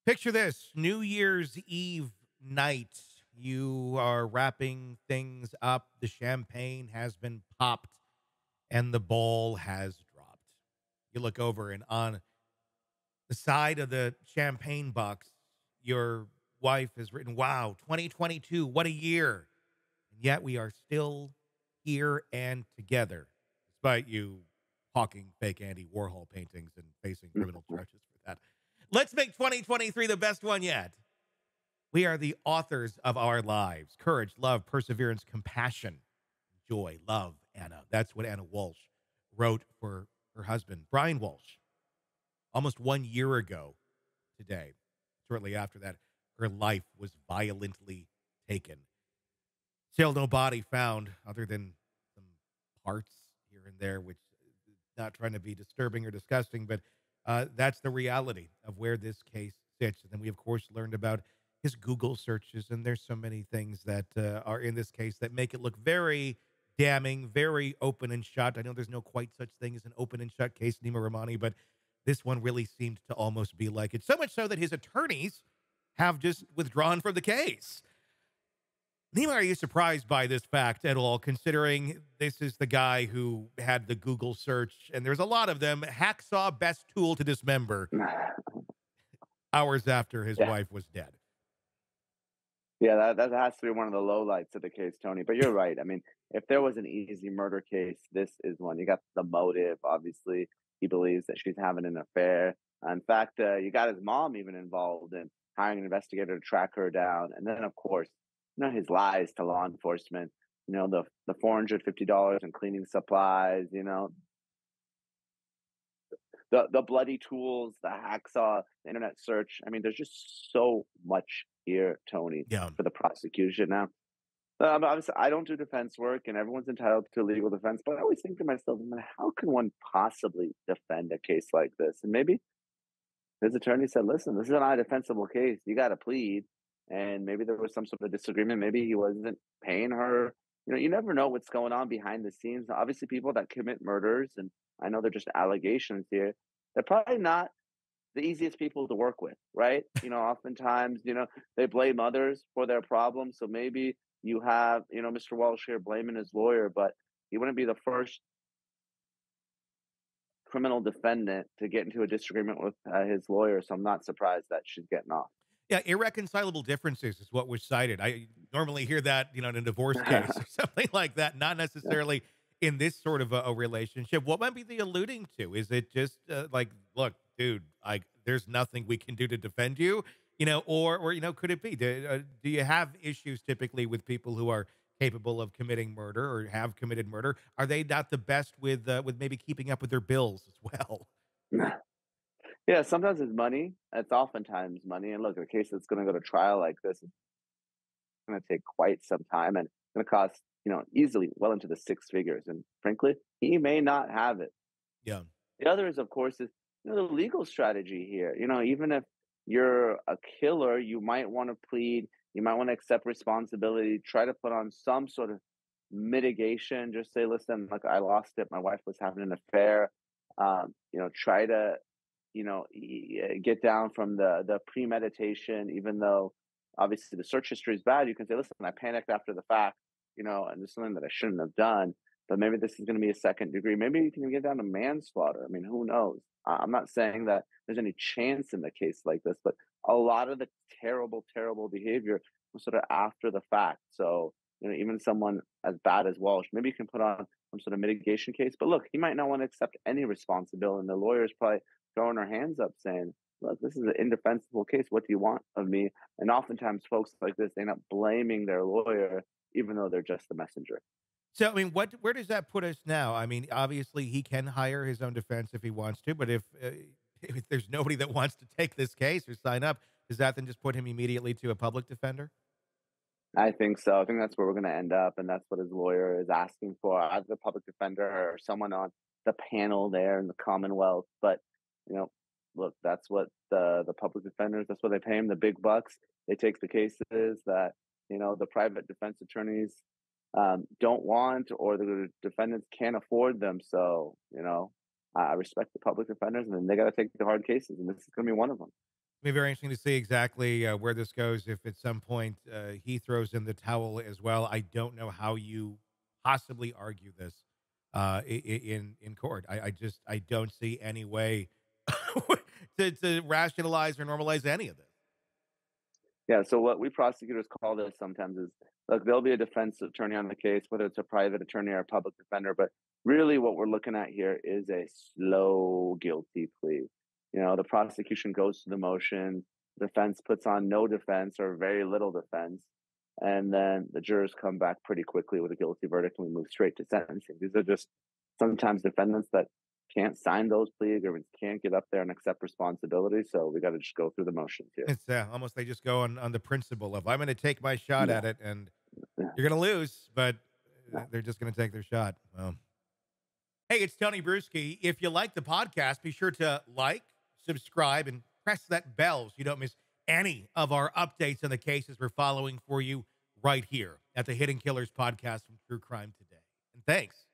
Picture this New Year's Eve night. You are wrapping things up. The champagne has been popped and the ball has dropped. You look over, and on the side of the champagne box, your wife has written, "Wow, 2022, what a year." And yet we are still here and together, despite you hawking fake Andy Warhol paintings and facing criminal charges for that. Let's make 2023 the best one yet. We are the authors of our lives: courage, love, perseverance, compassion, joy, love, Anna. That's what Ana Walshe wrote for her husband, Brian Walshe, almost 1 year ago today. Shortly after that, her life was violently taken. Still no body found other than some parts here and there, which is not trying to be disturbing or disgusting, but that's the reality of where this case sits. And then we, of course, learned about his Google searches, and there's so many things that are in this case that make it look very damning, very open and shut. I know there's no quite such thing as an open and shut case, Neama Rahmani, but this one really seemed to almost be like it. So much so that his attorneys have just withdrawn from the case. Neema, are you surprised by this fact at all, considering this is the guy who had the Google search, and there's a lot of them, hacksaw best tool to dismember, hours after his Yeah, wife was dead? yeah, that has to be one of the lowlights of the case, Tony. But you're right. I mean, if there was an easy murder case, this is one. You got the motive. Obviously, he believes that she's having an affair. In fact, you got his mom even involved in hiring an investigator to track her down. And then, of course, his lies to law enforcement. The $450 in cleaning supplies. The bloody tools, the hacksaw, the internet search. I mean, there's just so much here, Tony, Yeah. for the prosecution. Now, obviously, I don't do defense work, and everyone's entitled to legal defense. But I always think to myself, man, how can one possibly defend a case like this? And maybe his attorney said, "Listen, this is not a defensible case. You got to plead." And maybe there was some sort of disagreement. Maybe he wasn't paying her. You never know what's going on behind the scenes. Obviously, people that commit murders, and I know they're just allegations here, they're probably not the easiest people to work with, right? Oftentimes, they blame others for their problems. So maybe you have, Mr. Walsh here blaming his lawyer, but he wouldn't be the first criminal defendant to get into a disagreement with his lawyer. So I'm not surprised that she's getting off. Yeah, irreconcilable differences is what was cited. I normally hear that, in a divorce case or something like that, not necessarily in this sort of a relationship. What might be the alluding to? Is it just like, look, dude, like there's nothing we can do to defend you, or could it be? Do you have issues typically with people who are capable of committing murder or have committed murder? Are they not the best with maybe keeping up with their bills as well? Yeah, sometimes it's money. It's oftentimes money. And look, a case that's going to go to trial like this is going to take quite some time and it's going to cost, easily well into the six figures. And frankly, he may not have it. Yeah. The other is, of course, is the legal strategy here. Even if you're a killer, you might want to plead, you might want to accept responsibility, try to put on some sort of mitigation. Just say, listen, like I lost it. My wife was having an affair. Try to get down from the premeditation. Even though obviously the search history is bad, you can say, listen, I panicked after the fact, and there's something that I shouldn't have done. But maybe this is going to be a second degree. Maybe you can get down to manslaughter. I mean, who knows? I'm not saying that there's any chance in a case like this, but a lot of the terrible, terrible behavior was sort of after the fact. So, even someone as bad as Walsh, maybe you can put on some sort of mitigation case. But look, he might not want to accept any responsibility. And the lawyer's probably throwing her hands up saying, look, this is an indefensible case. What do you want of me? And oftentimes folks like this, they end up blaming their lawyer, even though they're just the messenger. So, I mean, where does that put us now? I mean, obviously, he can hire his own defense if he wants to, but if there's nobody that wants to take this case or sign up, does that then just put him immediately to a public defender? I think so. I think that's where we're going to end up, and that's what his lawyer is asking for, either the public defender or someone on the panel there in the Commonwealth. But you know, look, that's what the public defenders. That's what they pay him the big bucks. They take the cases that the private defense attorneys don't want, or the defendants can't afford them. So I respect the public defenders, and then they got to take the hard cases, and this is going to be one of them. Be very interesting to see exactly where this goes. If at some point he throws in the towel as well, I don't know how you possibly argue this in court. I don't see any way to rationalize or normalize any of this. Yeah, so what we prosecutors call this sometimes is, look, there'll be a defense attorney on the case, whether it's a private attorney or a public defender, but really what we're looking at here is a slow guilty plea. You know, the prosecution goes to the motion, defense puts on no defense or very little defense, and then the jurors come back pretty quickly with a guilty verdict and we move straight to sentencing. These are just sometimes defendants that can't sign those plea agreements, can't get up there and accept responsibility. So we got to just go through the motions here. It's almost they just go on the principle of I'm going to take my shot Yeah. at it, and Yeah. you're going to lose, but Yeah. they're just going to take their shot. Well, hey, it's Tony Brueski. If you like the podcast, be sure to like, subscribe, and press that bell so you don't miss any of our updates on the cases we're following for you right here at the Hidden Killers podcast from True Crime Today. And thanks